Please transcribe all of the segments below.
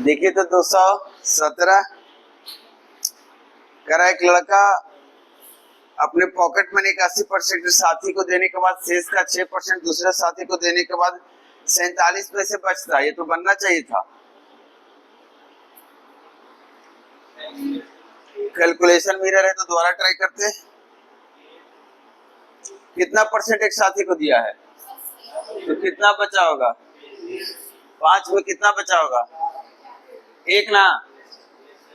देखिए तो 217 करा एक लड़का अपने पॉकेट मनी का 80% साथी को देने के बाद शेष का 6% दूसरे साथी को देने के बाद 47 पैसे बचता। ये तो बनना चाहिए था। कैलकुलेशन मिरर है तो दोबारा ट्राई करते हैं। कितना परसेंट एक साथी को दिया है तो कितना बचा होगा? 5 में कितना बचा होगा? 1 ना,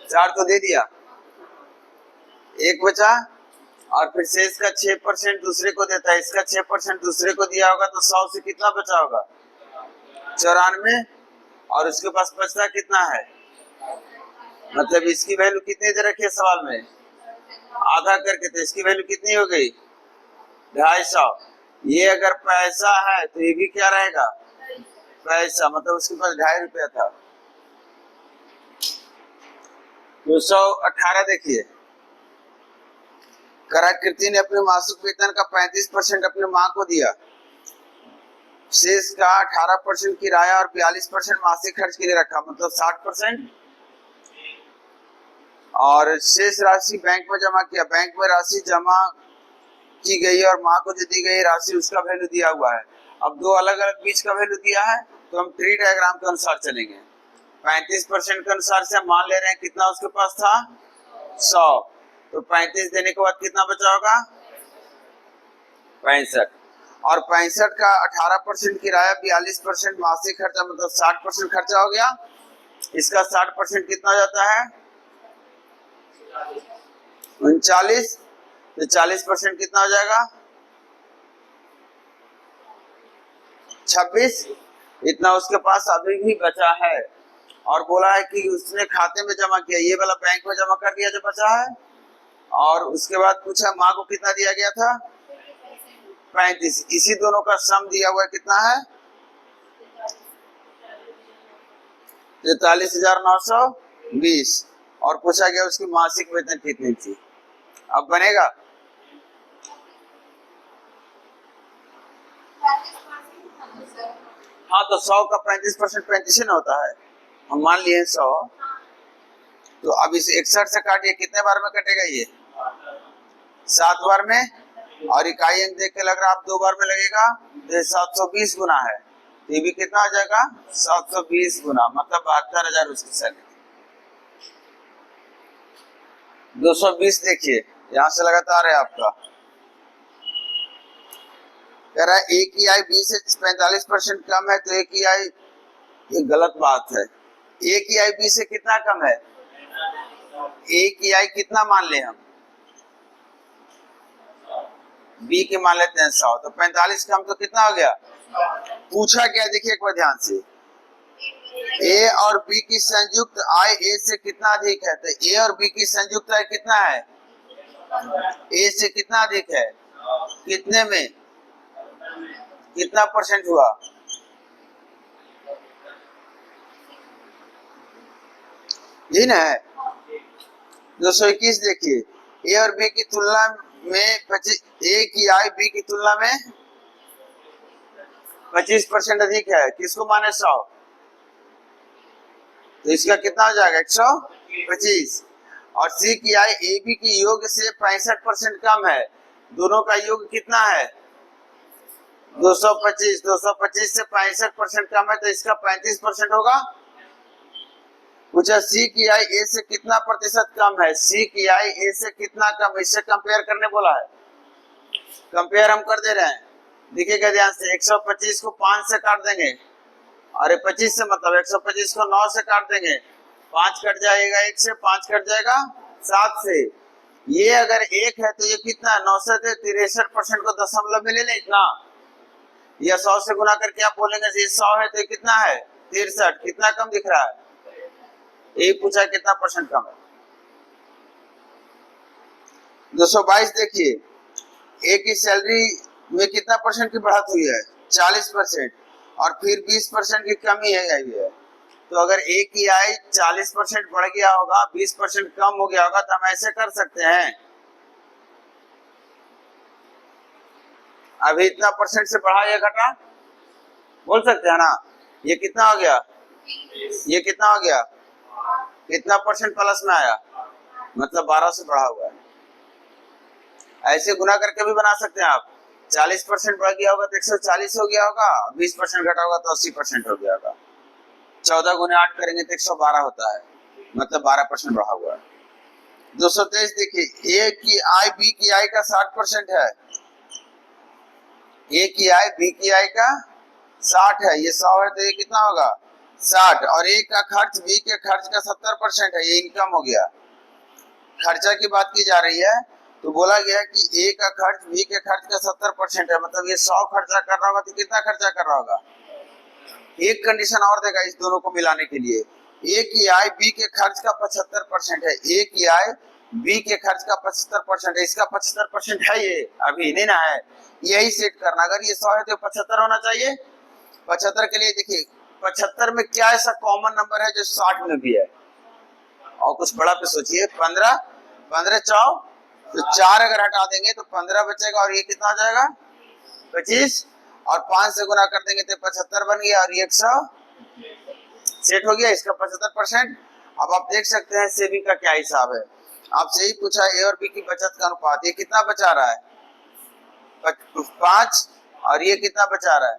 4 तो दे दिया, 1 बचा। और फिर शेष का 6% दूसरे को देता है, इसका 6% दूसरे को दिया होगा तो 100 से कितना बचा होगा? 94। और उसके पास बचता कितना है? मतलब इसकी वैल्यू कितनी दे रखी है सवाल में? आधा करके, तो इसकी वैल्यू कितनी हो गई? 250। ये अगर पैसा है तो ये भी क्या रहेगा? पैसा। मतलब उसके पास 2.5 रुपया था। 218 देखिए, कलाकृति ने अपने मासिक वेतन का 35% अपने माँ को दिया, शेष का 18% किराया और 42% मासिक खर्च के लिए रखा, मतलब 60%। और शेष राशि बैंक में जमा किया। बैंक में राशि जमा की गई और माँ को जो दी गई राशि उसका वैल्यू दिया हुआ है। अब दो अलग अलग बीच का वैल्यू दिया है तो हम ट्री डायग्राम के अनुसार चलेंगे। 35% के अनुसार से हम मान ले रहे हैं कितना उसके पास था? 100। तो 35 देने के बाद कितना बचा होगा? 65। और 65 का 18% किराया, 42% मासिक खर्चा, मतलब 60% खर्चा हो गया। इसका 60% कितना हो जाता है? 39। तो 40% कितना हो जाएगा? 26। इतना उसके पास अभी भी बचा है। और बोला है कि उसने खाते में जमा किया, ये वाला बैंक में जमा कर दिया जो बचा है। और उसके बाद पूछा माँ को कितना दिया गया था? 35। इसी दोनों का सम दिया हुआ कितना है? 43,920। और पूछा गया उसकी मासिक वेतन कितनी थी। अब बनेगा? हाँ, तो 100 का 35% 35 न होता है। हम मान लिए 100। तो अब इसे 61 से काटिए, कितने बार में कटेगा ये? 7 बार में। और इकाई अंक देख के लग रहा है आप 2 बार में लगेगा, तो 720 गुना है। ये भी कितना आ जाएगा? 720 गुना, मतलब 72,000 उसकी सैलरी। 220 देखिए, यहाँ से लगातार है आपका। कह रहा है ए की आय बी से 45% कम है, तो ए की आय, ये गलत बात है। ए की आय बी से कितना कम है? ए की आय कितना मान ले हम? बी के मान लेते हैं 100। तो 45 कम तो कितना हो गया? पूछा क्या देखिए एक बार ध्यान से। ए और बी की संयुक्त आय ए से कितना अधिक है? तो ए और बी की संयुक्त आय कितना है? ए से कितना अधिक है? कितने में? कितना परसेंट हुआ? जी ना है। 221 देखिए, ए और बी की तुलना में 25, ए की आय बी की तुलना में 25% अधिक है। किसको माने? 100। तो इसका कितना हो जाएगा? 125। और सी की आय ए बी की योग से 65% कम है। दोनों का योग कितना है? 225। 225 से 65% कम है, तो इसका 35% होगा। पूछा सी की आय ए से कितना प्रतिशत कम है? सी की आय ए से कितना कम, इससे कंपेयर करने बोला है। कंपेयर हम कर दे रहे हैं, देखिएगा ध्यान से। 125 को 5 से काट देंगे, अरे 25 से, मतलब 125 को 9 से काट देंगे, 5 कट जाएगा 1 से, 5 कट जाएगा 7 से। ये अगर 1 है तो ये कितना? 9 से 63% को दशमलव में ले लें इतना। या 100 से गुना करके आप बोलेंगे ये 100 है तो ये कितना है? 63। कितना कम दिख रहा है? ये पूछा कितना परसेंट कम है? 222 देखिए, ए की सैलरी में कितना परसेंट की बढ़त हुई है? 40%। और फिर 20% की कमी है। तो अगर ए की आय 40% बढ़ गया होगा, 20% कम हो गया होगा, तो हम ऐसे कर सकते हैं, अभी इतना परसेंट से बढ़ा या घटा, बोल सकते हैं ना। ये कितना हो गया? ये कितना हो गया, कितना परसेंट प्लस में आया, मतलब 12 से बढ़ा हुआ है। ऐसे गुना करके भी बना सकते हैं आप। 40% बढ़ गया होगा तो 140 हो गया होगा, 20% घटा होगा तो 80% हो गया होगा। 14 गुने 8 करेंगे तो 112 होता है, मतलब 12% बढ़ा हुआ है। 223 देखिए, ए की आई बी की आई का 60% है, ए की आई बी की आई का 60 है, ये 100 है तो ये कितना होगा 60, और ए का खर्च बी के खर्च का 70% है, ये इनकम हो गया। खर्चा की बात की जा रही है तो बोला गया कि ए का खर्च बी के खर्च का 70% है, मतलब ये 100 खर्चा कर रहा होगा तो कितना खर्चा कर रहा होगा। एक कंडीशन और देगा इस दोनों को मिलाने के लिए, ए की आय बी के खर्च का 75% है, ए की आय बी के खर्च का 75% है, इसका 75% है, ये अभी नहीं ना है, यही सेट करना। अगर ये 100 है तो 75 होना चाहिए। 75 के लिए देखिए 75 में क्या ऐसा कॉमन नंबर है जो 60 में भी है, और कुछ बड़ा पे सोचिए। 15 15 चौ तो 4 अगर हटा देंगे तो 15 बचेगा, और ये कितना हो जाएगा 25, और 5 से गुना कर देंगे तो 75 बन गया, और 100 सेट हो गया, इसका 75%। अब आप देख सकते हैं सेविंग का क्या हिसाब है। आपसे यही पूछा ए और बी की बचत का अनुपात, ये कितना बचा रहा है 5, और ये कितना बचा रहा है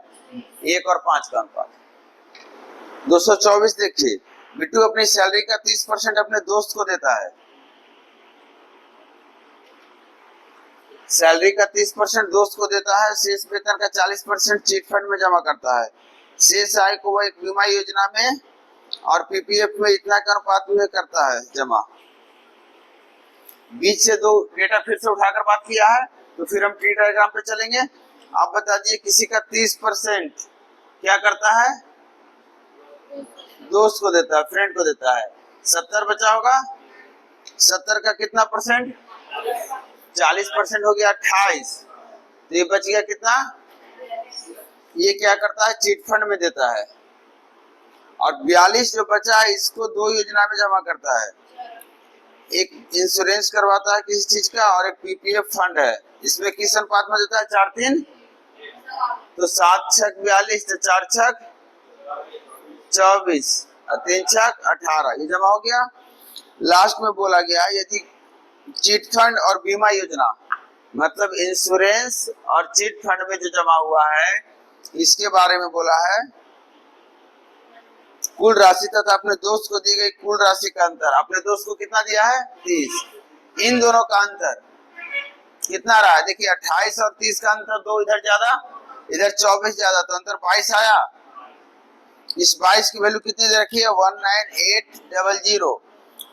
1 और 5 का अनुपात। 224 देखिए, बिट्टू अपनी सैलरी का 30% अपने दोस्त को देता है, सैलरी का 30% दोस्त को देता है, शेष वेतन का 40% चिट फंड में जमा करता है, शेष आय को वह एक बीमा योजना में और पीपीएफ में इतना का अनुपात में करता है जमा। बीच से दो डेटा फिर से उठाकर बात किया है, तो फिर हम ट्री डायग्राम पे चलेंगे। आप बता दिए किसी का 30% क्या करता है, दोस्त को देता है, फ्रेंड को देता है, 70 बचा होगा, 70 का कितना परसेंट 40% हो गया 28, तो ये बच गया कितना, ये क्या करता है चिट फंड में देता है, और 42 जो बचा है इसको 2 योजना में जमा करता है, एक इंश्योरेंस करवाता है किसी चीज का, और एक पीपीएफ फंड है, इसमें किस अनुपात में देता है 4-3, तो 7 छक 42, तो 4 छक 24 और 3 छक 18, ये जमा हो गया। लास्ट में बोला गया यदि चिट फंड और बीमा योजना, मतलब इंश्योरेंस और चिट फंड में जो जमा हुआ है इसके बारे में बोला है, कुल राशि तथा अपने दोस्त को दी गई कुल राशि का अंतर, अपने दोस्त को कितना दिया है 30, इन दोनों का अंतर कितना रहा है, देखिए 28 और 30 का अंतर 2, इधर ज्यादा इधर 24 ज्यादा, तो अंतर 22 आया। इस 22 की वैल्यू कितनी दे रखी है 19800।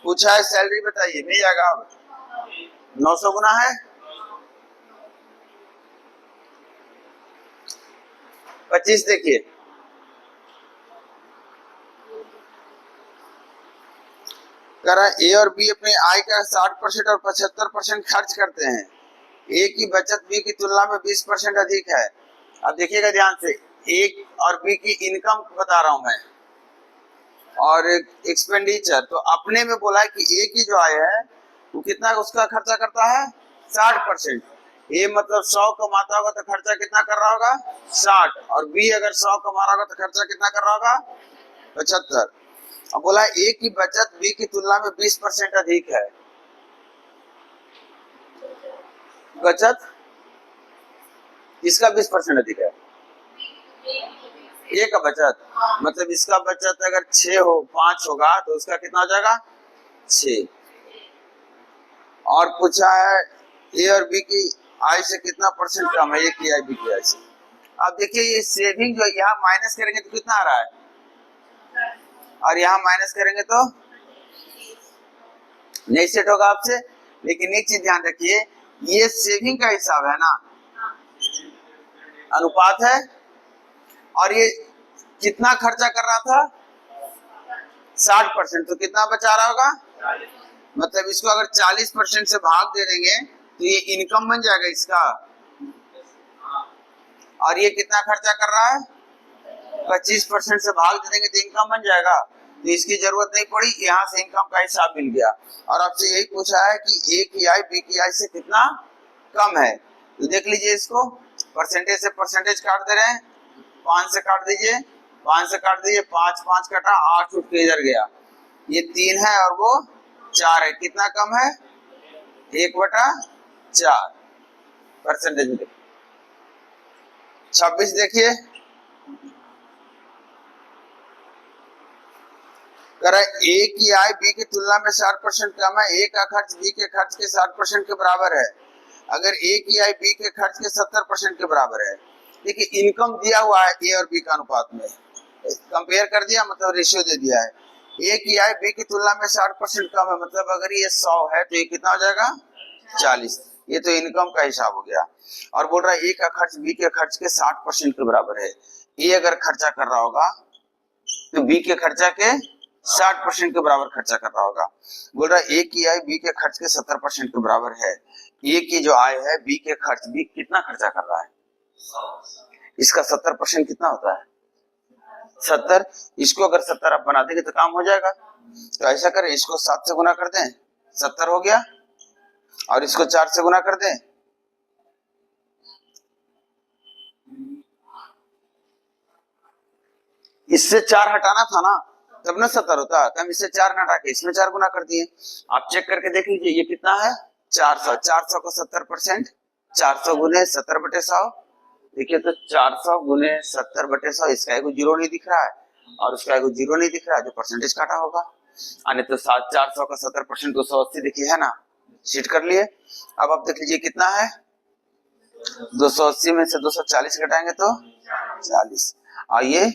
पूछा है सैलरी बताइए, मिल जाएगा, 900 गुना है 25। देखिए करा ए और बी अपनी आय का 60% और 75% खर्च करते हैं, ए की बचत बी की तुलना में 20% अधिक है। अब देखिएगा ध्यान से, ए और बी की इनकम बता रहा हूं मैं, और एक्सपेंडिचर, तो अपने में बोला है कि ए की जो आय है वो कितना उसका खर्चा करता है 60%, ए मतलब 100 कमाता होगा तो खर्चा कितना कर रहा होगा 60, और बी अगर 100 कमा रहा होगा तो खर्चा कितना कर रहा होगा 75। अब बोला ए की बचत बी की तुलना में 20% अधिक है, बचत इसका 20% अधिक है, ए का बचत, मतलब इसका बचत अगर 6 हो 5 होगा तो उसका कितना हो जाएगा 6। और पूछा है ए और बी की आय से कितना परसेंट कम है, ए की आय बी की आय से। अब देखिए ये सेविंग जो यहाँ माइनस करेंगे तो कितना आ रहा है, और यहाँ माइनस करेंगे तो नहीं सेट होगा आपसे। लेकिन एक चीज ध्यान रखिए, ये सेविंग का हिसाब है ना, अनुपात है, और ये कितना खर्चा कर रहा था 60%, तो कितना बचा रहा होगा, मतलब इसको अगर 40% से भाग दे देंगे तो ये इनकम बन जाएगा इसका, और ये कितना खर्चा कर रहा है 25% से भाग दे देंगे तो इनकम बन जाएगा, तो इसकी जरूरत नहीं पड़ी, यहाँ से इनकम का हिसाब मिल गया। और आपसे यही पूछा है कि ए की आय बी की आय से कितना कम है, तो देख लीजिए इसको, परसेंटेज से परसेंटेज काट दे रहे हैं, 5 से काट दीजिए 5 से काट दीजिए, 5 5 कटा, 8 उठ के इधर गया, ये 3 है और वो 4 है, कितना कम है? 1/4 परसेंटेज में। 26 देखिए, कह रहा है ए की आय बी की तुलना में 60% कम है, ए का खर्च बी के खर्च के 60% के बराबर है। अगर ए की आय बी के खर्च के 70% के बराबर है। देखिए इनकम दिया हुआ है ए और बी का अनुपात में, कंपेयर कर दिया, मतलब रेशियो दे दिया है। ए की आय बी की तुलना में 60% कम है, मतलब अगर ये 100 है तो ये कितना हो जाएगा? 40। ये तो इनकम का हिसाब हो गया। और बोल रहा है ए का खर्च बी के खर्च के 60% के बराबर है। ए अगर खर्चा कर रहा होगा तो बी के खर्चा के 60% के बराबर खर्चा कर रहा होगा। बोल रहा है ए की आय बी के खर्च के 70% के बराबर है। ए की जो आय है बी के खर्च, बी कितना खर्चा कर रहा है? इसका 70% कितना होता है? 70। इसको अगर 70 आप बना देंगे तो काम हो जाएगा। तो ऐसा करें, इसको 7 से गुना कर दें, 70 हो गया, और इसको 4 से गुना कर दें, इससे 4 हटाना था ना, तब ना 70 होता। तो हम इससे 4 हटा के इसमें 4 गुना कर दिए। आप चेक करके देख लीजिए ये कितना है? 400। 400 को 70%, 400 गुने 70/100। देखिए तो 400 गुने 70/100, इसका एगो जीरो नहीं दिख रहा है और उसका एगो जीरो नहीं दिख रहा है, जो परसेंटेज काटा होगा। नहीं तो 400 का 70% 280 देखिए है ना, शीट कर लिए। अब आप देख लीजिए कितना है? 280 में से 240 घटाएंगे तो 40, और ये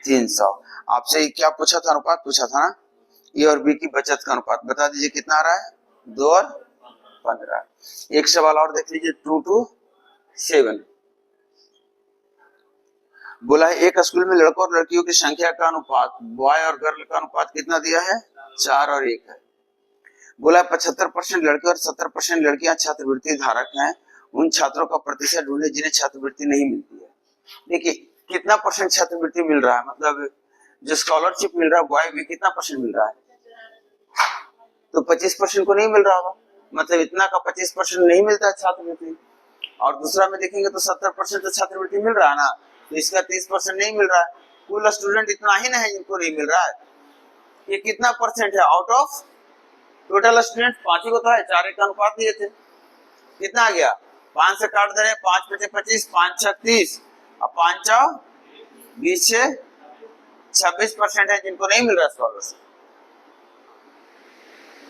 300। आपसे क्या पूछा था? अनुपात पूछा था ना, ए और बी की बचत का अनुपात। बता दीजिए कितना आ रहा है? 2 और 15। एक सवाल और देख लीजिए, 2 to 7। बोला है एक स्कूल में लड़कों और लड़कियों की संख्या का अनुपात, बॉय और गर्ल का अनुपात कितना दिया है? 4 और 1 है। बोला 75% लड़के और 70% लड़कियां छात्रवृत्ति धारक हैं। उन छात्रों का प्रतिशत ढूंढे जिन्हें छात्रवृत्ति नहीं मिलती है। देखिए कितना परसेंट छात्रवृत्ति मिल रहा है, मतलब जो स्कॉलरशिप मिल रहा है बॉय में कितना परसेंट मिल रहा है? तो 25% को नहीं मिल रहा होगा, मतलब इतना का 25% नहीं मिलता है छात्रवृत्ति। और दूसरा में देखेंगे तो 70% तो छात्रवृत्ति मिल रहा है ना, तो इसका 30% नहीं मिल रहा है। कुल स्टूडेंट इतना ही ना है जिनको नहीं मिल रहा है। ये कितना परसेंट है आउट ऑफ टोटल स्टूडेंट? 5 ही को तो है, 4 का अनुपात दिए थे, कितना आ गया? 5 से काट दे रहे, 5 बचे 25, 5 6 30, और 5 4 20 से 26% है जिनको नहीं मिल रहा स्कॉलरशिप।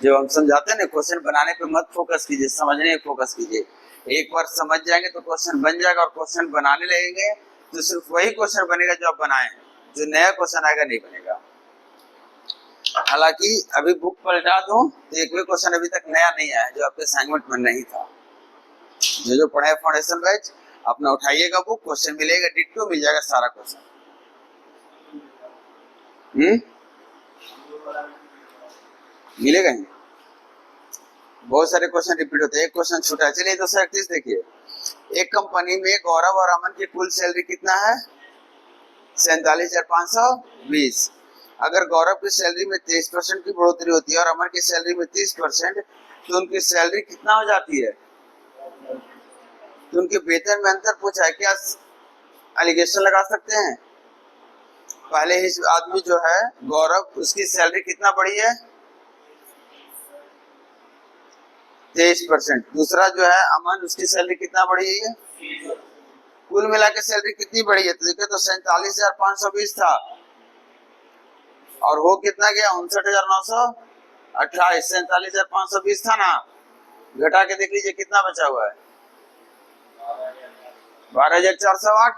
जब हम समझाते हैं ना, क्वेश्चन बनाने पे मत फोकस कीजिए, समझने पे फोकस कीजिए। एक बार समझ जाएंगे तो क्वेश्चन बन जाएगा, और क्वेश्चन बनाने लगेंगे तो सिर्फ वही क्वेश्चन बनेगा जो आप बनाए, जो नया क्वेश्चन आएगा नहीं बनेगा। हालांकि अभी बुक पलटा दूं तो एक भी क्वेश्चन अभी तक नया नहीं आया जो आपके असाइनमेंट में नहीं था। जो पढ़े फाउंडेशन बैच अपना उठाइएगा बुक, क्वेश्चन मिलेगा, डिट्टो मिल जाएगा सारा क्वेश्चन। मिलेगा ही, बहुत सारे क्वेश्चन रिपीट होते हैं, एक क्वेश्चन छूटा है। चलिए 231 देखिए, एक कंपनी में गौरव और अमन की कुल सैलरी कितना है? 47,520। अगर गौरव की सैलरी में 23% की बढ़ोतरी होती है और अमन की सैलरी में 30%, तो उनकी सैलरी कितना हो जाती है? तो उनके वेतन में अंतर पूछा है, क्या एलिगेशन लगा सकते हैं? पहले ही आदमी जो है गौरव, उसकी सैलरी कितना बढ़ी है? 23%। दूसरा जो है अमन, उसकी सैलरी कितना बढ़ी है? कुल मिला के सैलरी कितनी बढ़ी है? तो देखिए तो 47,520 था और हो कितना गया? 59,928। 47,520 था ना, घटा के देख लीजिए कितना बचा हुआ है? 12,408।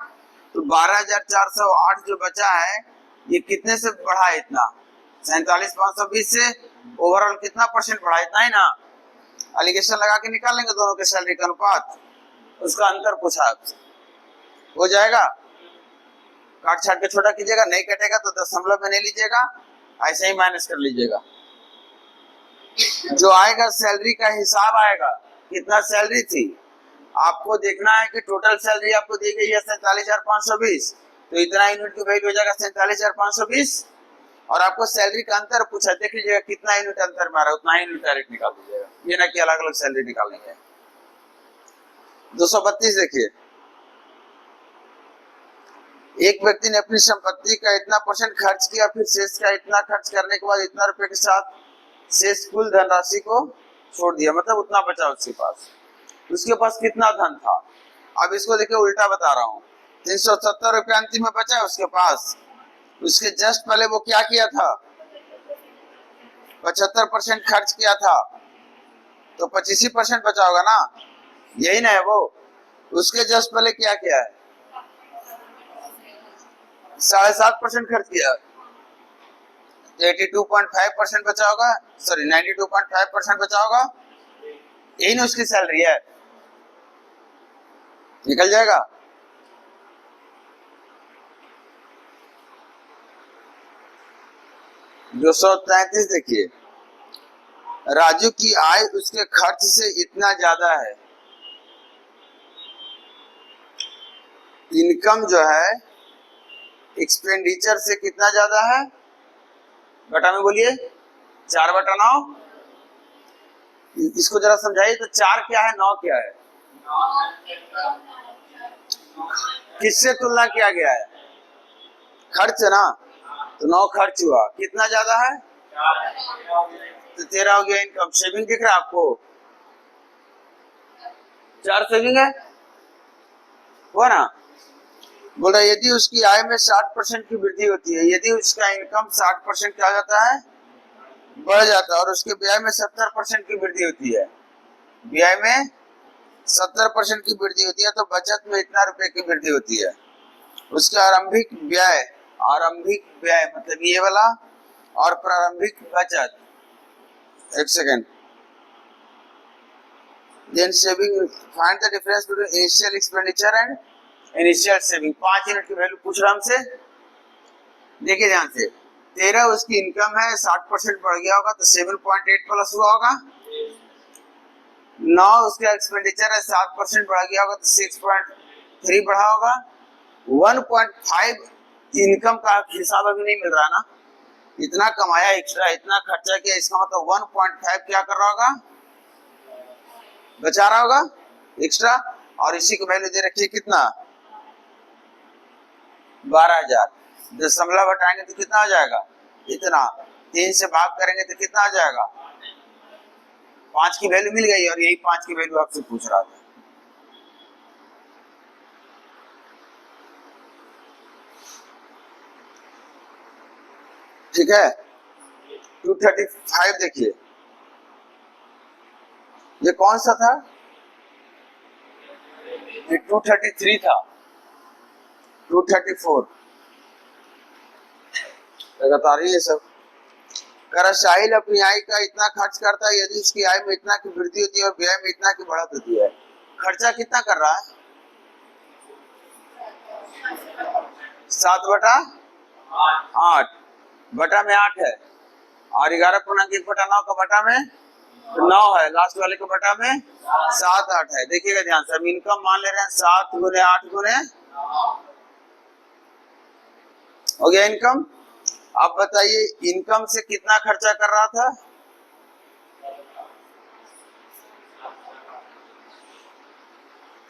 तो 12,408 जो बचा है ये कितने से बढ़ा है? इतना 47,520 से ओवरऑल कितना परसेंट बढ़ा? इतना ही ना। एलिगेशन लगा के निकाल लेंगे दोनों के सैलरी का अनुपात, उसका अंतर पूछा आपसे, हो जाएगा। काट छाट के छोटा कीजिएगा, नहीं कटेगा तो दशमलव में नहीं लीजिएगा, ऐसे ही माइनस कर लीजिएगा। जो आएगा सैलरी का हिसाब आएगा, कितना सैलरी थी। आपको देखना है कि टोटल सैलरी आपको दी गई है 47,520, तो इतना यूनिट की वैल्यू हो जाएगा 47,520, और आपको सैलरी का अंतर पूछा, देख लीजिएगा कितना यूनिट अंतर में आ रहा है, उतना ही यूनिट डायरेक्ट निकाल दीजिएगा, ये ना कि अलग अलग सैलरी निकालेंगे। 232 देखिए, एक व्यक्ति ने अपनी संपत्ति का इतना परसेंट खर्च किया, फिर शेष का इतना खर्च करने के बाद इतना रुपए के साथ शेष कुल धनराशि को छोड़ दिया, मतलब उतना बचा उसके पास। उसके पास कितना धन था? अब इसको देखिए उल्टा बता रहा हूँ। 370 रुपये अंतिम में बचा उसके पास। उसके जस्ट पहले वो क्या किया था? 75% खर्च किया था, तो 25% बचा होगा ना, यही ना है वो। उसके जस्ट पहले क्या किया है? 7.5% खर्च किया, 82.5% बचा होगा, सॉरी 92.5% बचा होगा। यही ना उसकी सैलरी है, निकल जाएगा। जो 133 देखिए, राजू की आय उसके खर्च से इतना ज्यादा है। इनकम जो है एक्सपेंडिचर से कितना ज्यादा है? बटा में बोलिए, 4/9। इसको जरा समझाइए तो 4 क्या है, 9 क्या है? किससे तुलना किया गया है? खर्च ना, तो 9 खर्च हुआ, कितना ज्यादा है? तो 13 हो गया इनकम। सेविंग दिख रहा है आपको? 4 सेविंग है, हुआ ना? बोल रहा यदि उसकी आय में 60% की वृद्धि होती है, यदि उसका इनकम 60% क्या जाता है, बढ़ जाता है, और उसके व्यय में 70% की वृद्धि होती है, व्यय में 70% की वृद्धि होती है, तो बचत में इतना रुपए की वृद्धि होती है। उसके आरंभिक व्यय मतलब ये वाला, और प्रारंभिक बचत, एक second, then saving, find the difference between initial expenditure and initial saving. 5 unit की वैल्यू पूछ रहा हमसे, देखिए ध्यान से। 13 उसकी इनकम है, 60% बढ़ गया होगा तो 7.8 प्लस हुआ होगा। 9 उसका एक्सपेंडिचर है, 7% बढ़ गया होगा तो 6.3 बढ़ा होगा। 1.5 इनकम का हिसाब अभी नहीं मिल रहा ना, इतना कमाया एक्स्ट्रा, इतना खर्चा किया, इसका मतलब 1.5 क्या कर रहा होगा, बचा रहा होगा एक्स्ट्रा। और इसी को वैल्यू दे रखी है कितना, 12,000। दशमलव हटाएंगे तो कितना आ जाएगा, इतना। 3 से भाग करेंगे तो कितना आ जाएगा, 5 की वैल्यू मिल गई, और यही 5 की वैल्यू आपसे पूछ रहा था। ठीक है। 235 देखिए, ये कौन सा था, ये 233 था, 234 लगातार ये सब। साहिल अपनी आय का इतना खर्च करता है, यदि उसकी आय में इतना की वृद्धि होती है और व्यय में इतना की बढ़त होती है। खर्चा कितना कर रहा है, 7/8, बटा में 8 है, और 11.1/9 का बटा में 9 है, लास्ट वाले का बटा में 7/8 है। देखिएगा ध्यान से, हम इनकम मान ले रहे हैं 7 गुने 8 गुने, हो गया इनकम। आप बताइए इनकम से कितना खर्चा कर रहा था,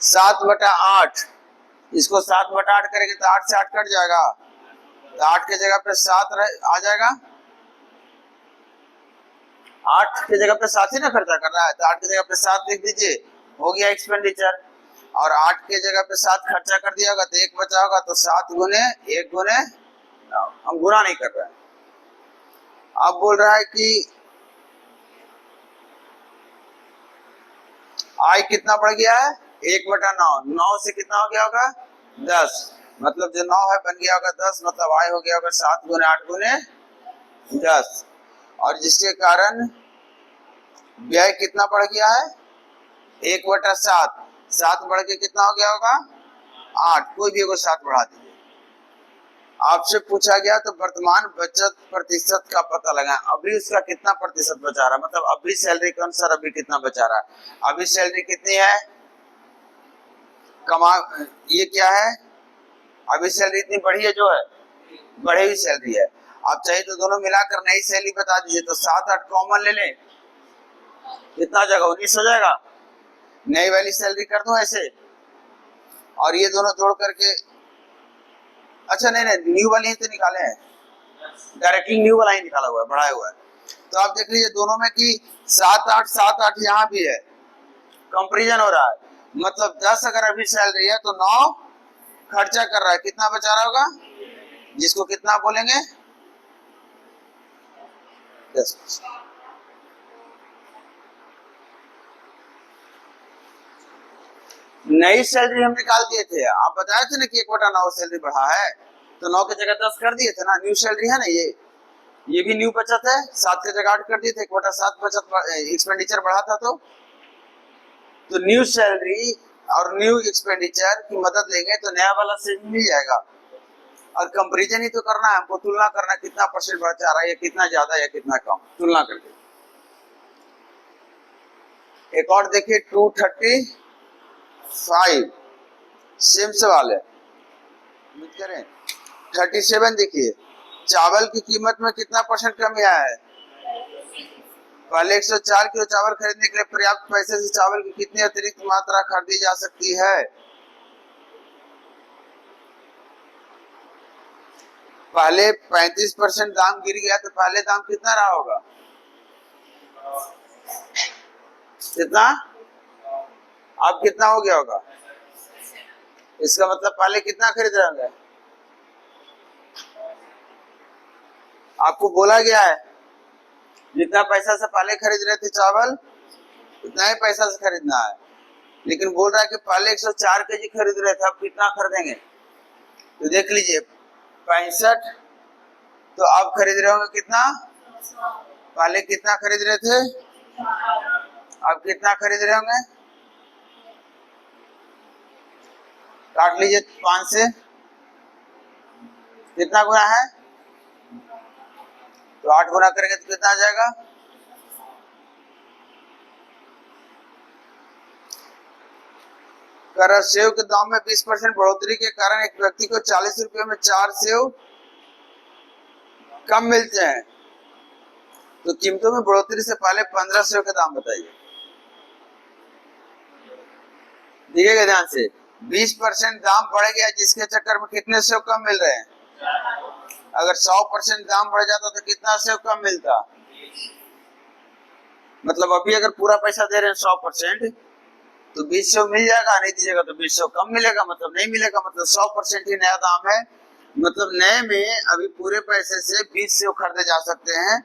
7/8। इसको 7/8 करेंगे तो 8 से 8 कट जाएगा, तो 8 की जगह पे 7 आ जाएगा। 8 की जगह पे 7 ही ना खर्चा कर रहा है, तो 8 की जगह पे 7 लिख दीजिए, हो गया एक्सपेंडिचर। और 8 की जगह पे 7 खर्चा कर दिया होगा तो 1 बचा होगा, तो 7 गुने 1 गुने, हम गुना नहीं कर रहे हैं। अब बोल रहा है कि आय कितना बढ़ गया है, 1/9। 9 से कितना हो गया होगा, 10, मतलब जो 9 है बन गया होगा 10, मतलब आय हो गया होगा 7 गुने 8 गुने 10। और जिसके कारण व्यय कितना बढ़ गया है, 1/7। 7 बढ़ के कितना हो गया होगा, 8। कोई भी 7 बढ़ा दीजिए। आपसे पूछा गया तो वर्तमान बचत प्रतिशत का पता लगाएं। अभी उसका कितना प्रतिशत बचा रहा है, मतलब अभी सैलरी के अनुसार अभी कितना बचा रहा है। अभी सैलरी कितनी है, कमा, ये क्या है, अभी सैलरी इतनी बढ़ी है, जो है बढ़ी हुई सैलरी है। आप चाहिए तो दोनों मिलाकर नई सैलरी बता दीजिए, तो 7-8 कॉमन ले लें, कितना जगह 19 हो जाएगा। नई वाली सैलरी कर दूं ऐसे, और ये दोनों जोड़ करके अच्छा नहीं नहीं, न्यू वाली ही तो निकाले हैं, डायरेक्टली न्यू वाला ही निकाला हुआ है, बढ़ाया हुआ है। तो आप देख लीजिए दोनों में कि 7 8 यहाँ भी है, कंपेरिजन हो रहा है। मतलब 10 अगर अभी सैलरी है तो 9 खर्चा कर रहा है, कितना बचा रहा होगा, जिसको कितना बोलेंगे 10%। नई सैलरी हम निकाल दिए थे, आप बताए थे ना कि 1/9 सैलरी बढ़ा है, तो 9 की जगह 10 कर दिए थे ना, न्यू सैलरी है ना ये भी न्यू बचत है, 7 की जगह 8 कर दिए थे, 1/7 बचत एक्सपेंडिचर बढ़ा था। तो न्यू सैलरी और न्यू एक्सपेंडिचर की मदद लेंगे तो नया वाला सेविंग मिल जाएगा। और कंपेरिजन ही तो करना है हमको, तुलना करना कितना परसेंट बढ़ जा रहा है, या कितना ज्यादा या कितना कम, तुलना करके। एक और देखिए 235 सेम सवाल है, उम्मीद करें। 37 देखिए, चावल की कीमत में कितना परसेंट कमी आया है। पहले 104 किलो चावल खरीदने के लिए पर्याप्त पैसे से चावल की कितनी अतिरिक्त मात्रा खरीदी जा सकती है। पहले 35% दाम गिर गया, तो पहले दाम कितना रहा होगा, कितना, अब कितना हो गया होगा, इसका मतलब पहले कितना खरीद रहे होंगे, आपको बोला गया है जितना पैसा से पहले खरीद रहे थे चावल उतना ही पैसा से खरीदना है, लेकिन बोल रहा है कि पहले 104 केजी खरीद रहे थे, अब कितना खरीदेंगे। तो देख लीजिए 65, तो अब खरीद रहे होंगे कितना, पहले कितना खरीद रहे थे, अब कितना खरीद रहे होंगे, काट लीजिए 5 से, कितना गुना है, तो 8 गुना करेंगे तो कितना आ जाएगा, कर सेव के दाम में 20% बढ़ोतरी के कारण एक व्यक्ति को 40 रुपये में 4 सेव कम मिलते हैं, तो कीमतों में बढ़ोतरी से पहले 15 सेव के दाम बताइए। देखिएगा ध्यान से, 20% दाम बढ़ गया जिसके चक्कर में कितने सेव कम मिल रहे हैं। अगर 100% दाम बढ़ जाता तो कितना सेव कम मिलता, मतलब अभी अगर पूरा पैसा दे रहे हैं 100% तो 20 सेव मिल जाएगा, नहीं दीजिएगा तो 20 सेव कम मिलेगा, मतलब नहीं मिलेगा, मतलब 100% ही नया दाम है। मतलब नए में अभी पूरे पैसे से 20 सेव खरीदे जा सकते हैं,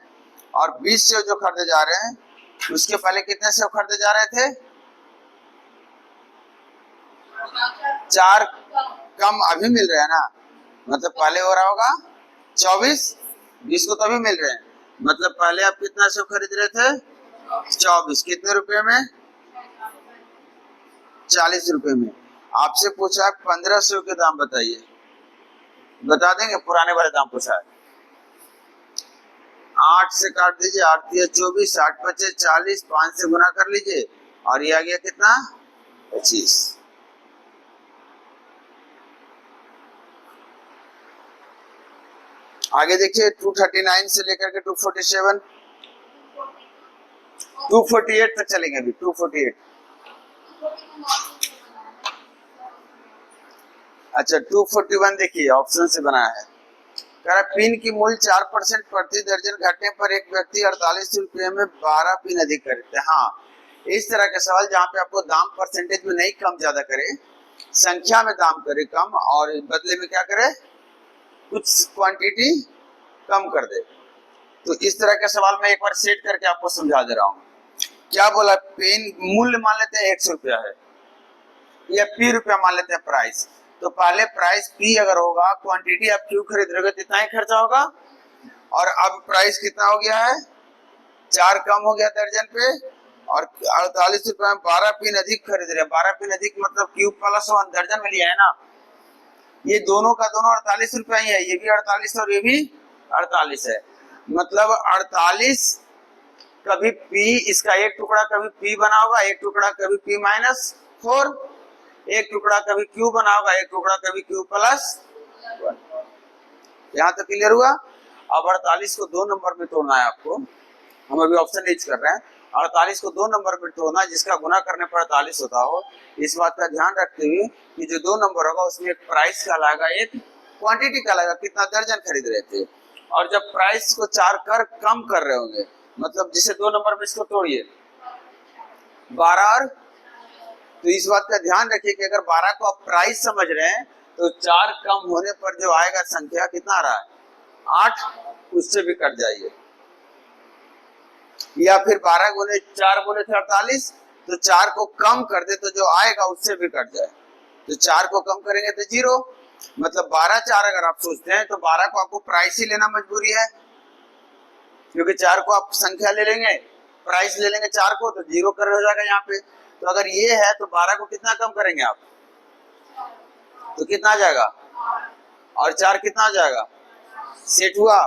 और 20 सेव जो खरीदे जा रहे हैं उसके पहले कितने सेव खरीदे जा रहे थे, 4 कम अभी मिल रहे हैं ना, मतलब पहले हो रहा होगा 24, 20 को तभी मिल रहे हैं, मतलब पहले आप कितना सेव खरीद रहे थे 24, कितने रुपए में, 40 रुपए में। आपसे पूछा 15 सेव के दाम बताइए, बता देंगे, पुराने वाले दाम पूछा है। 8 से काट दीजिए, 8 दिया 24, 8 बचे 40, 5 से गुना कर लीजिए, और ये आ गया कितना 25। आगे देखिए 239 से लेकर के 247, 248 तक चलेंगे अभी, 248। अच्छा 241 देखिए, ऑप्शन से बना है, कह रहा पिन की मूल्य 4% प्रति दर्जन घटने पर एक व्यक्ति 48 रुपये में 12 पिन अधिक खरीदते हैं। हाँ, इस तरह के सवाल जहाँ पे आपको दाम परसेंटेज में नहीं कम ज्यादा करे, संख्या में दाम करे कम, और बदले में क्या करे, कुछ क्वांटिटी कम कर दे, तो इस तरह का सवाल मैं एक बार सेट करके आपको समझा दे रहा हूँ। क्या बोला, पेन मूल्य मान लेते हैं 100 रुपया है, या पी रुपया मान लेते हैं प्राइस, तो पहले प्राइस पी अगर होगा, क्वांटिटी आप क्यू खरीद रहे हो तो इतना ही खर्चा होगा, और अब प्राइस कितना हो गया है, 4 कम हो गया दर्जन पे, और 48 रुपए में 12 पिन अधिक खरीद रहे हैं। 12 पिन अधिक मतलब क्यूब प्लस 1 दर्जन में लिया है ना, ये दोनों का दोनों 48 रुपया ही है, ये भी 48 और ये भी 48 है, मतलब 48 कभी पी, इसका एक टुकड़ा कभी पी बना होगा, एक टुकड़ा कभी पी -4, एक टुकड़ा कभी क्यू बना होगा, एक टुकड़ा कभी क्यू प्लस 1। यहाँ तक क्लियर हुआ। अब 48 को 2 नंबर में तोड़ना है आपको, हम अभी ऑप्शन एच कर रहे हैं। 48 को 2 नंबर में तोड़ना जिसका गुना करने पर 48 होता हो, इस बात का ध्यान रखते हुए कि जो 2 नंबर होगा उसमें एक प्राइस कहलाएगा, एक क्वांटिटी का लगेगा, कितना दर्जन खरीद रहे थे। और जब प्राइस को 4 कर कम कर रहे होंगे, मतलब जिसे 2 नंबर में इसको तोड़िए 12 और, तो इस बात का ध्यान रखिए कि अगर 12 को आप प्राइस समझ रहे हैं तो 4 कम होने पर जो आएगा संख्या कितना आ रहा है 8, उससे भी कट जाइए। या फिर 12 गुने 4 बोले थे 48, तो 4 को कम कर दे तो जो आएगा उससे भी कट जाए। तो 4 को कम करेंगे तो 0, मतलब 12 4 अगर आप सोचते हैं तो 12 को आपको प्राइस ही लेना मजबूरी है, क्योंकि 4 को आप संख्या ले लेंगे, प्राइस ले लेंगे 4 को, तो 0 कर हो जाएगा यहाँ पे। तो अगर ये है तो 12 को कितना कम करेंगे आप, तो कितना आ जाएगा, और 4 कितना आ जाएगा, सेट हुआ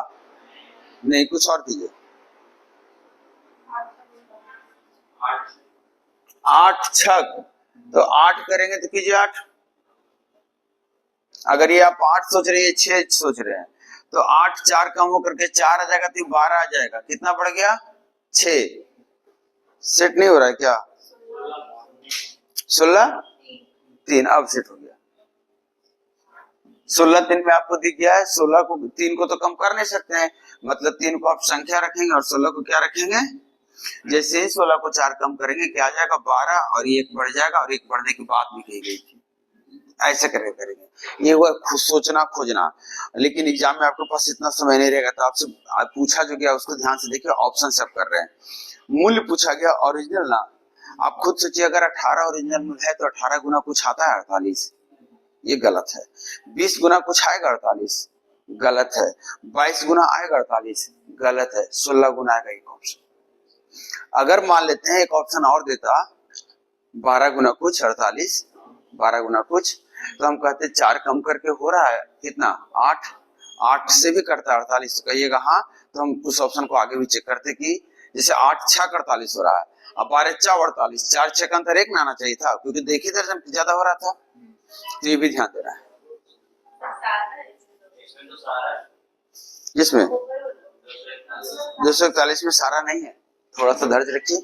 नहीं, कुछ और कीजिए। 8 छक, तो 8 करेंगे तो कीजिए 8। अगर ये आप 8 सोच रहे हैं 6 सोच रहे हैं, तो 8 4 कम होकर के 4 आ जाएगा, तो 12 आ जाएगा, कितना बढ़ गया 6। सेट नहीं हो रहा है क्या, 16 3, अब सेट हो गया। 16 3 में आपको दिख गया है, 16 को 3 को तो कम कर नहीं सकते हैं, मतलब 3 को आप संख्या रखेंगे और 16 को क्या रखेंगे, जैसे ही 16 को 4 कम करेंगे क्या आ जाएगा 12, और 1 बढ़ जाएगा, और 1 बढ़ने की बात भी कही गई थी। ऐसे करेंगे, ये हुआ सोचना खोजना। लेकिन एग्जाम में आपके पास इतना समय नहीं रहेगा, तो आपसे पूछा जो गया उसको ध्यान से देखिए, ऑप्शन सब कर रहे हैं। मूल्य पूछा गया ओरिजिनल ना, आप खुद सोचिए, अगर 18 ओरिजिनल मूल्य है तो 18 गुना कुछ आता है 48, ये गलत है। 20 गुना कुछ आएगा 48, गलत है। 22 गुना आएगा 48, गलत है। 16 गुना आएगा एक ऑप्शन। अगर मान लेते हैं एक ऑप्शन और देता 12 गुना कुछ 48, 12 गुना कुछ, तो हम कहते 4 कम करके हो रहा है कितना 8, 8 से भी करता है 48, तो कहिएगा हाँ, तो हम उस ऑप्शन को आगे भी चेक करते कि जैसे 8 6 48 हो रहा है, अब 12 4 48, 4 6 का अंतर 1 में आना चाहिए था, क्योंकि देखिए दर्जन ज्यादा हो रहा था। तो ये भी ध्यान देना है। जिसमें 241 में सारा नहीं है, थोड़ा सा धैर्य रखिए।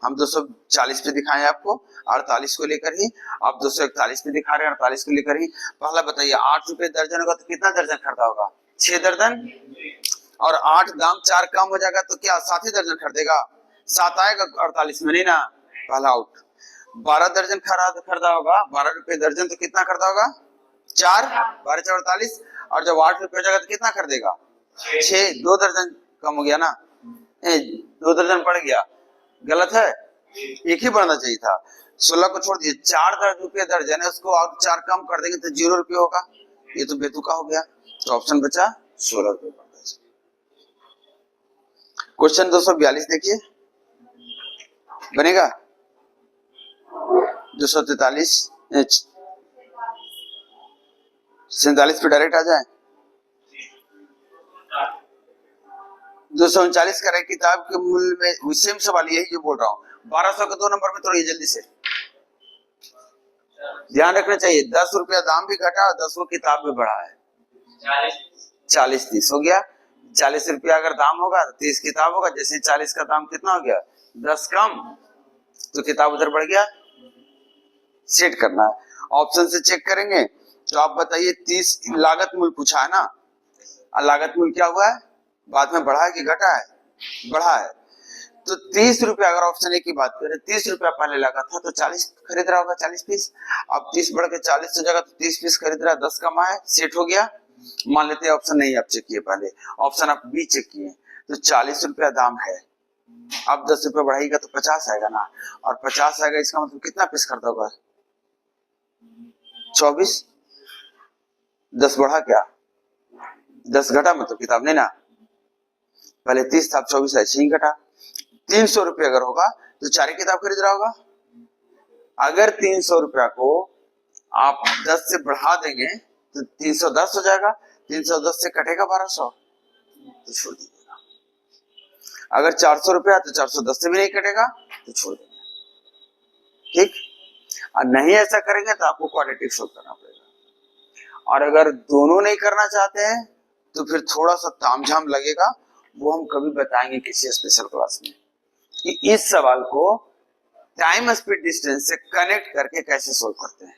हम 240 पे दिखाए आपको 48 को लेकर ही, आप 241 पे दिखा रहे हैं 48 को लेकर ही। पहला बताइए 8 रुपए दर्जन होगा तो कितना दर्जन खरीदा होगा, 6 दर्जन, और 8 दाम 4 कम हो जाएगा तो क्या 7 ही दर्जन खरीदेगा, 7 आएगा 48 में नहीं ना, पहला आउट। 12 दर्जन खरीदा होगा, 12 रुपए दर्जन, तो कितना खरीदा होगा 4, 12 4 48, और जब 8 रुपए हो जाएगा तो कितना खरीदेगा 6, 2 दर्जन कम हो गया ना, 2 दर्जन बढ़ गया, गलत है, एक ही बढ़ना चाहिए था। 16 को छोड़ दिए, 4 रुपये दर्जन है, उसको और 4 कम कर देंगे तो 0 रुपये होगा, ये तो बेतुका हो गया, तो ऑप्शन बचा 16 रुपये। क्वेश्चन 242 देखिए, बनेगा 243 47 पे डायरेक्ट आ जाए। 239 का किताब के मूल्य में सेम सवाल यही जो बोल रहा हूँ, 1200 के 2 नंबर में तोड़िए जल्दी से। ध्यान रखना चाहिए 10 रुपया दाम भी घटा और 10 को किताब में बढ़ा है, 40 30 हो गया। 40 रुपया अगर दाम होगा तो 30 किताब होगा, जैसे 40 का दाम कितना हो गया 10 कम, तो किताब उधर बढ़ गया। सेट करना है, ऑप्शन से चेक करेंगे। तो आप बताइए 30 लागत मूल्य पूछा है ना, लागत मूल्य क्या हुआ है, बाद में बढ़ा है कि घटा है, बढ़ा है। तो 30 रुपया, अगर ऑप्शन ए की बात करें 30 रुपया पहले लगा था तो 40 खरीद रहा होगा, 40 पीस। अब 30 बढ़ के 40 हो जाएगा तो 30 पीस खरीद रहा है, 10 कम है, सेट हो गया। मान लेते हैं ऑप्शन नहीं आप चेक किए, पहले ऑप्शन आप बी चेक किए, तो 40 रुपया दाम है, अब 10 रुपया बढ़ाएगा तो 50 आएगा ना, और 50 आएगा इसका मतलब कितना पीस खरीदा होगा 24, 10 बढ़ा क्या 10 घटा, मतलब किताब नहीं ना, पहले 30 था 24 ऐसे ही घटा। 300 रुपया अगर होगा तो 4 किताब खरीद रहा होगा। अगर 300 रुपया को आप 10 से बढ़ा देंगे तो 310 हो जाएगा, 310 से कटेगा 1200, तो छोड़ दीजिएगा। अगर 400 रुपया तो 410 से भी नहीं कटेगा तो छोड़ देंगे, ठीक। और नहीं ऐसा करेंगे तो आपको क्वाड्रेटिक सोल्व करना पड़ेगा। और अगर दोनों नहीं करना चाहते हैं तो फिर थोड़ा सा तामझाम लगेगा, वो हम कभी बताएंगे किसी स्पेशल क्लास में, कि इस सवाल को टाइम स्पीड डिस्टेंस से कनेक्ट करके कैसे सोल्व करते हैं।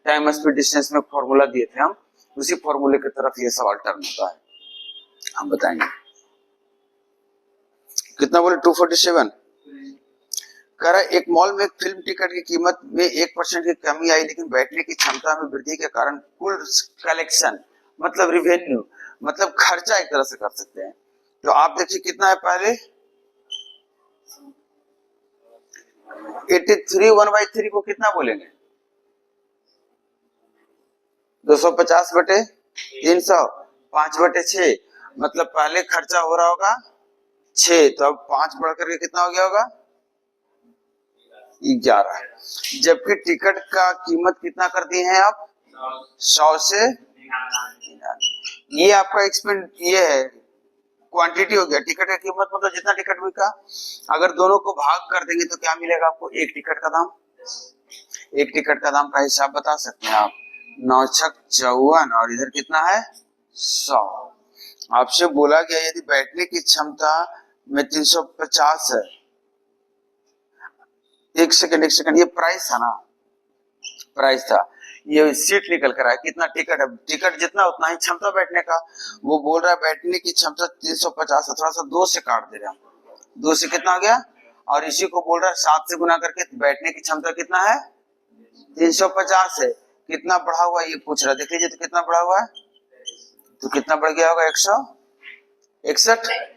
टाइम स्पीड डिस्टेंस में फॉर्मूला दिए थे हम, उसी फॉर्मूले की तरफ ये सवाल टर्न होता है, हम बताएंगे। कितना बोले 247। कह रहा है एक मॉल में एक फिल्म टिकट की कीमत में 1% की कमी आई, लेकिन बैठने की क्षमता में वृद्धि के कारण कुल कलेक्शन मतलब रिवेन्यू मतलब खर्चा एक तरह से कर सकते हैं। तो आप देखिए कितना है, पहले 83 1/3 को कितना बोलेंगे, 250 बटे 300 5/6, मतलब पहले खर्चा हो रहा होगा 6, तो अब 5 बढ़ करके कितना हो गया होगा 11। जबकि टिकट का कीमत कितना कर दिए हैं आप 100 से 99। ये आपका एक्सपेंड ये है क्वांटिटी हो गया, टिकट का कीमत मतलब जितना टिकट बिका, अगर दोनों को भाग कर देंगे तो क्या मिलेगा आपको, एक टिकट का दाम। एक टिकट का दाम का हिसाब बता सकते हैं आप, 9 छक 54 और इधर कितना है 100। आपसे बोला गया यदि बैठने की क्षमता में 350 है, एक सेकंड ये प्राइस था ना, प्राइस था, ये सीट निकल कर आया कितना टिकट है, टिकट जितना उतना ही क्षमता बैठने का। वो बोल रहा है बैठने की क्षमता 350 है, थोड़ा सा 2 से काट दे रहा है, 2 से कितना हो गया, और इसी को बोल रहा है 7 से गुना करके बैठने की क्षमता कितना है 350 है, कितना बढ़ा हुआ ये पूछ रहा है। देख लीजिए तो कितना बढ़ा हुआ है, तो कितना बढ़ गया होगा 161।